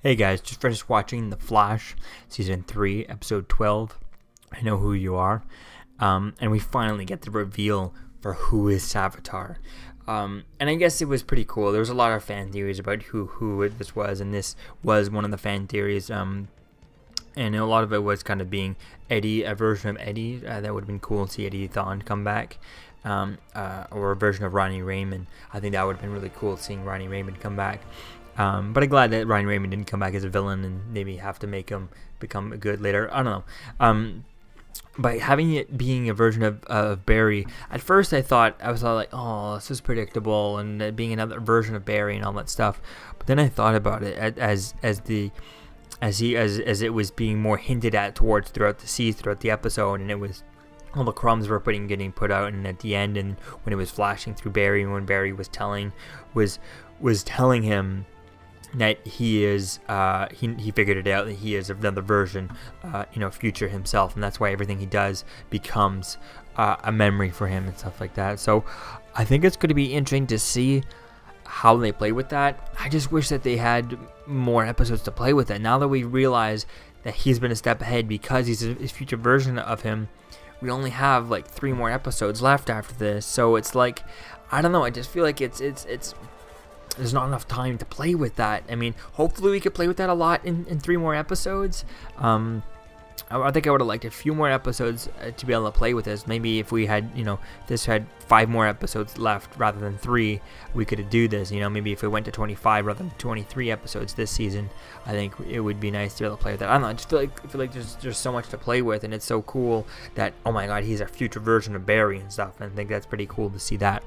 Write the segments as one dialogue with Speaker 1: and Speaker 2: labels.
Speaker 1: Hey guys, just finished watching The Flash, Season 3, Episode 12, I Know Who You Are, and we finally get the reveal for who is Savitar. And I guess it was pretty cool. There was a lot of fan theories about who this was, and this was one of the fan theories, and a lot of it was kind of being Eddie, a version of Eddie. That would have been cool to see Eddie Thawne come back, or a version of Ronnie Raymond. I think that would have been really cool seeing Ronnie Raymond come back. But I'm glad that Ryan Raymond didn't come back as a villain and maybe have to make him become good later. I don't know. But having it being a version of Barry, at first I was all like, oh, this is predictable, and being another version of Barry and all that stuff. But then I thought about it as it was being more hinted at towards throughout the episode, and it was all the crumbs were getting put out, and at the end, and when it was flashing through Barry, and when Barry was telling him that he is he figured it out, that he is another version, future himself, and that's why everything he does becomes a memory for him and stuff like that. So I think it's going to be interesting to see how they play with that. I just wish that they had more episodes to play with it. Now that we realize that he's been a step ahead because he's a future version of him, we only have like 3 more episodes left after this. So it's like, I don't know, I just feel like it's there's not enough time to play with that. I mean, hopefully we could play with that a lot in 3 more episodes. I think I would have liked a few more episodes to be able to play with this. Maybe if we had, this had 5 more episodes left rather than 3, we could do this. Maybe if it went to 25 rather than 23 episodes this season, I think it would be nice to be able to play with that. I don't know, I just feel like there's so much to play with, and it's so cool that, oh my god, he's a future version of Barry and stuff, and I think that's pretty cool to see that.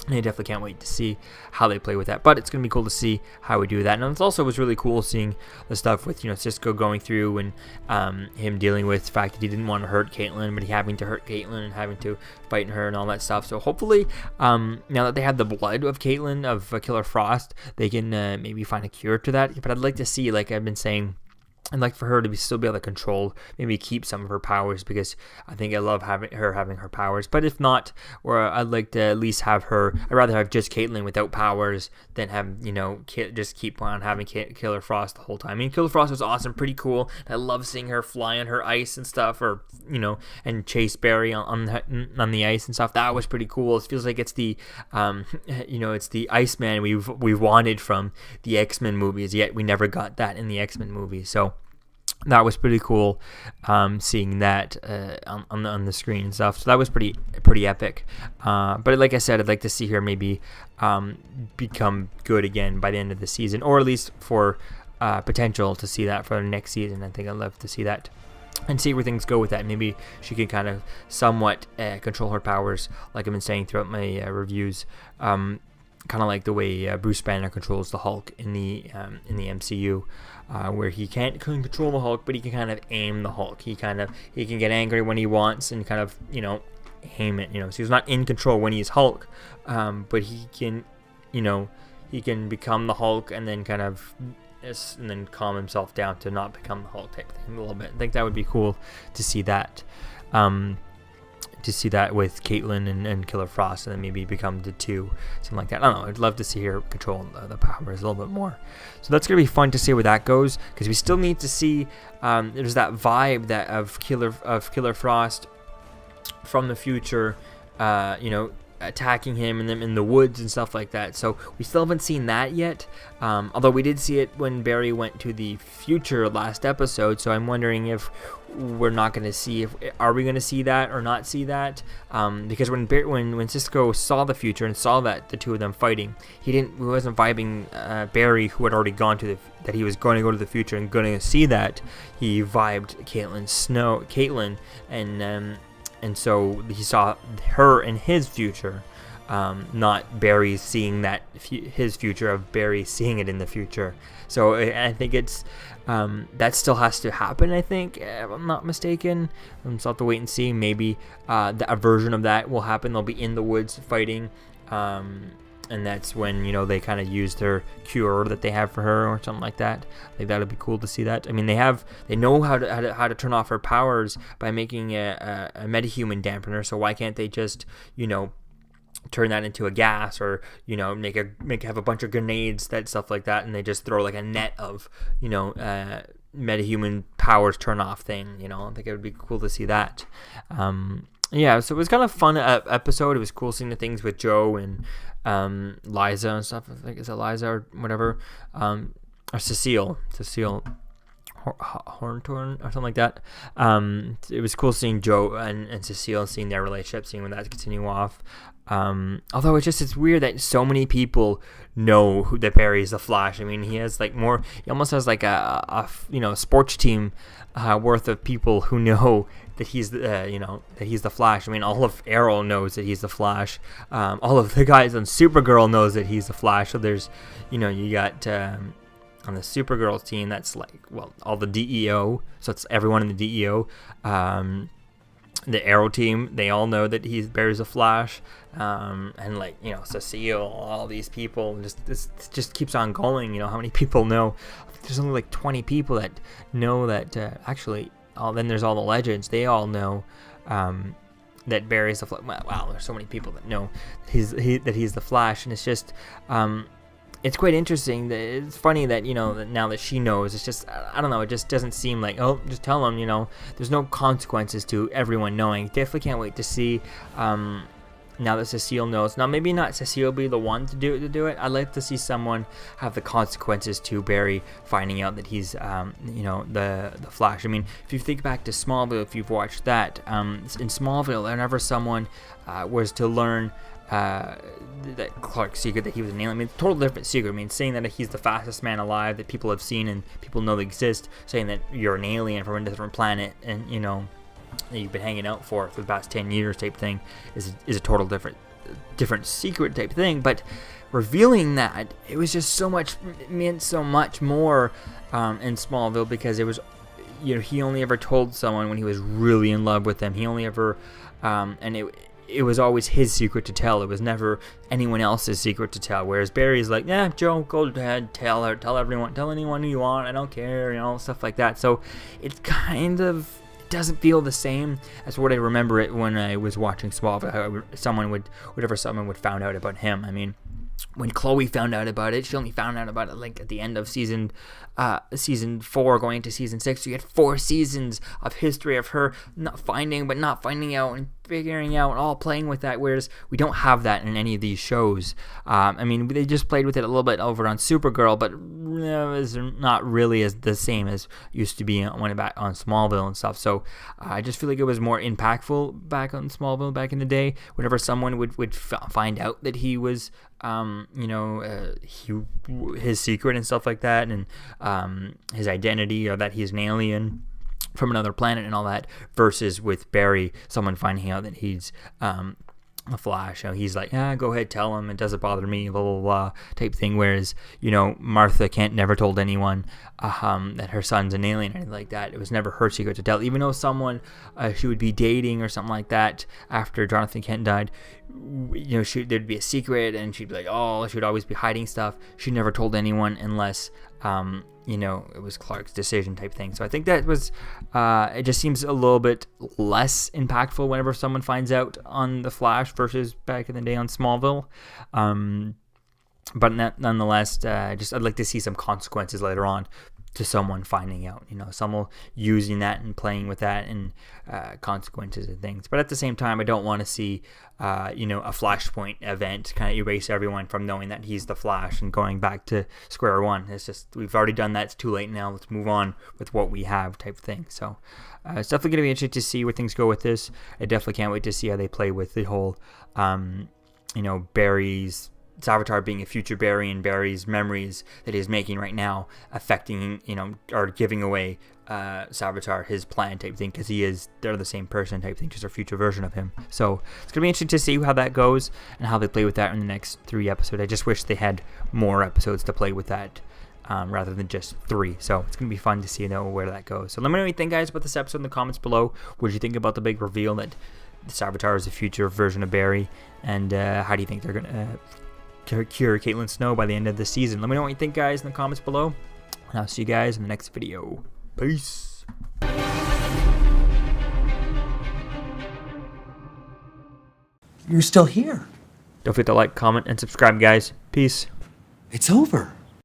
Speaker 1: And I definitely can't wait to see how they play with that. But it's going to be cool to see how we do that. And it also was really cool seeing the stuff with, Cisco going through and him dealing with the fact that he didn't want to hurt Caitlin, but he having to hurt Caitlin and having to fight her and all that stuff. So hopefully, now that they have the blood of Caitlin, of Killer Frost, they can maybe find a cure to that. But I'd like to see, like I've been saying, I'd like for her to still be able to control, maybe keep some of her powers, because I think I love having her powers. But if not, or I'd like to at least have her, I'd rather have just Caitlin without powers than have, just keep on having Killer Frost the whole time. I mean, Killer Frost was awesome, pretty cool. I love seeing her fly on her ice and stuff, or, and chase Barry on the ice and stuff. That was pretty cool. It feels like it's the, it's the Iceman we've wanted from the X-Men movies, yet we never got that in the X-Men movies. So that was pretty cool, seeing that on the screen and stuff. So that was pretty epic. But like I said, I'd like to see her maybe become good again by the end of the season, or at least for potential to see that for the next season. I think I'd love to see that and see where things go with that. Maybe she can kind of somewhat control her powers, like I've been saying throughout my reviews. Kind of like the way Bruce Banner controls the Hulk in the MCU, where he can't control the Hulk, but he can kind of aim the Hulk. He can get angry when he wants and kind of aim it. So he's not in control when he's Hulk, but he can become the Hulk and then kind of and then calm himself down to not become the Hulk type thing a little bit. I think that would be cool to see that. With Caitlin and Killer Frost, and then maybe become the 2, something like that. I don't know. I'd love to see her control the powers a little bit more. So that's gonna be fun to see where that goes, because we still need to see. There's that vibe of Killer Frost from the future, attacking him in the woods and stuff like that. So we still haven't seen that yet. Although we did see it when Barry went to the future last episode. So I'm wondering if we're not going to see, are we going to see that or not see that? Because when Cisco saw the future and saw that the 2 of them fighting, he wasn't vibing Barry, who had already gone to that he was going to go to the future and going to see that. He vibed Caitlin, and so he saw her in his future, not Barry seeing his future of Barry seeing it in the future. So I think it's that still has to happen, I think, if I'm not mistaken. We'll have to wait and see. Maybe a version of that will happen. They'll be in the woods fighting, and that's when they kind of use their cure that they have for her or something like that. I think that would be cool to see that. I mean, they know how to turn off her powers by making a metahuman dampener. So why can't they just turn that into a gas, or have a bunch of grenades, that stuff like that, and they just throw like a net of metahuman powers turn off thing. I think it would be cool to see that. So it was kind of fun episode. It was cool seeing the things with Joe and Liza and stuff. I think it's Liza or whatever, or Cecile Horntorn or something like that. It was cool seeing Joe and Cecile, seeing their relationship, seeing when that continue off. Although it's weird that so many people know that Barry is the Flash. I mean, he has like more. He almost has like a sports team worth of people who know that he's that he's the Flash. I mean, all of Arrow knows that he's the Flash. All of the guys on Supergirl knows that he's the Flash. So there's you got on the Supergirl team, that's like, well, all the DEO. So it's everyone in the DEO. The Arrow team, they all know that Barry's a Flash, and like Cecile, all these people, this just keeps on going. How many people know? There's only like 20 people that know that. Then there's all the legends. They all know that Barry's the Flash. Wow, there's so many people that know that he's the Flash, and it's just. It's quite interesting. It's funny that that now that she knows, it's just, I don't know, it just doesn't seem like, oh, just tell them, there's no consequences to everyone knowing. Definitely can't wait to see now that Cecile knows. Now maybe not Cecile be the one to do it. I'd like to see someone have the consequences to Barry finding out that he's the Flash. I mean, if you think back to Smallville, if you've watched that, in Smallville, whenever someone was to learn that Clark's secret, that he was an alien. I mean, total different secret. I mean, saying that he's the fastest man alive that people have seen and people know they exist. Saying that you're an alien from a different planet and that you've been hanging out for the past 10 years type thing is a total different secret type thing. But revealing that, it was just meant so much more in Smallville, because it was he only ever told someone when he was really in love with them. He only ever and it was always his secret to tell. It was never anyone else's secret to tell. Whereas Barry's like, yeah, Joe, go ahead, tell everyone, tell anyone who you want, I don't care, stuff like that. So it kind of doesn't feel the same as what I remember it when I was watching Smallville. Someone would found out about him. I mean, when Chloe found out about it, she only found out about it like at the end of season 4 going into season 6. So you had 4 seasons of history of her not finding out and figuring out and all playing with that, whereas we don't have that in any of these shows. I mean, they just played with it a little bit over on Supergirl, but it was not really as the same as used to be when back on Smallville and stuff. So I just feel like it was more impactful back on Smallville back in the day. Whenever someone would find out that he was his secret and stuff like that, and his identity, or that he's an alien from another planet and all that, versus with Barry, someone finding out that he's a Flash. He's like, go ahead, tell him, it doesn't bother me, blah blah blah type thing. Whereas Martha Kent never told anyone that her son's an alien or anything like that. It was never her secret to tell, even though someone she would be dating or something like that after Jonathan Kent died. There'd be a secret, and she'd be like, she would always be hiding stuff. She never told anyone unless it was Clark's decision type thing. So I think that was it just seems a little bit less impactful whenever someone finds out on the Flash versus back in the day on Smallville. But nonetheless, I'd like to see some consequences later on to someone finding out, someone using that and playing with that, and consequences and things. But at the same time, I don't want to see a Flashpoint event kind of erase everyone from knowing that he's the Flash and going back to square one. It's just, we've already done that, it's too late now, let's move on with what we have type thing. So it's definitely going to be interesting to see where things go with this. I definitely can't wait to see how they play with the whole Barry's Savitar being a future Barry, and Barry's memories that he's making right now affecting, or giving away Savitar his plan type thing, because they're the same person type thing, just a future version of him. So it's going to be interesting to see how that goes and how they play with that in the next 3 episodes. I just wish they had more episodes to play with that rather than just 3. So it's going to be fun to see where that goes. So let me know what you think, guys, about this episode in the comments below. What did you think about the big reveal that Savitar is a future version of Barry, and how do you think they're going to cure Caitlin Snow by the end of the season? Let me know what you think, guys, in the comments below, and I'll see you guys in the next video. Peace.
Speaker 2: You're still here.
Speaker 1: Don't forget to like, comment, and subscribe, guys. Peace.
Speaker 2: It's over.